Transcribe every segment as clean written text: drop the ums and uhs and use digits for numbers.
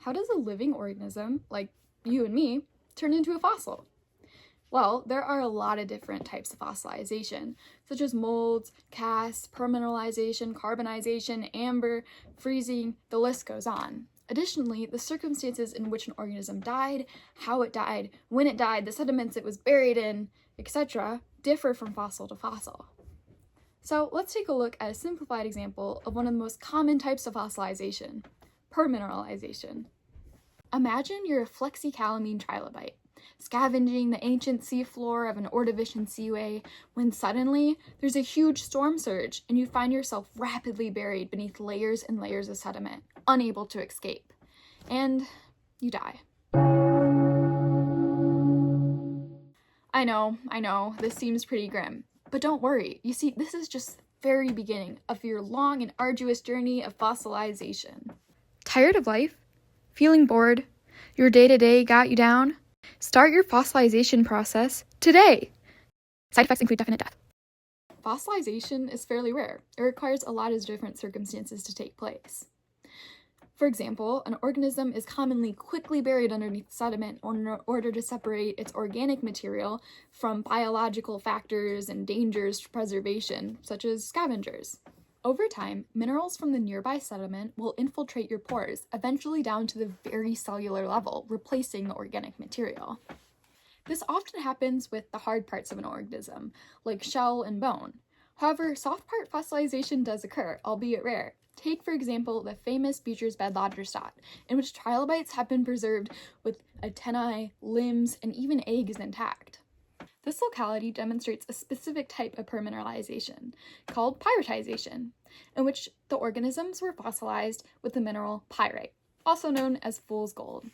how does a living organism, like you and me, turn into a fossil? Well, there are a lot of different types of fossilization, such as molds, casts, permineralization, carbonization, amber, freezing, the list goes on. Additionally, the circumstances in which an organism died, how it died, when it died, the sediments it was buried in, etc., differ from fossil to fossil. So let's take a look at a simplified example of one of the most common types of fossilization, permineralization. Imagine you're a flexicalamine trilobite, scavenging the ancient seafloor of an Ordovician seaway, when suddenly there's a huge storm surge and you find yourself rapidly buried beneath layers and layers of sediment, unable to escape, and you die. I know, this seems pretty grim, but don't worry. You see, this is just the very beginning of your long and arduous journey of fossilization. Tired of life? Feeling bored? Your day-to-day got you down? Start your fossilization process today! Side effects include definite death. Fossilization is fairly rare. It requires a lot of different circumstances to take place. For example, an organism is commonly quickly buried underneath sediment in order to separate its organic material from biological factors and dangers to preservation, such as scavengers. Over time, minerals from the nearby sediment will infiltrate your pores, eventually down to the very cellular level, replacing the organic material. This often happens with the hard parts of an organism, like shell and bone. However, soft part fossilization does occur, albeit rare. Take, for example, the famous Beecher's bed Lagerstätte, in which trilobites have been preserved with antennae, limbs, and even eggs intact. This locality demonstrates a specific type of permineralization, called pyritization, in which the organisms were fossilized with the mineral pyrite, also known as fool's gold.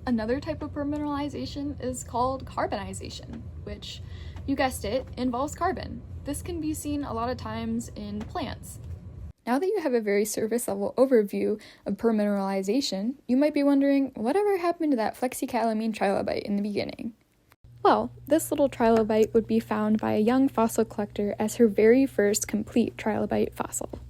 Another type of permineralization is called carbonization, which, you guessed it, involves carbon. This can be seen a lot of times in plants. Now that you have a very surface-level overview of permineralization, you might be wondering, whatever happened to that flexicalamine trilobite in the beginning? Well, this little trilobite would be found by a young fossil collector as her very first complete trilobite fossil.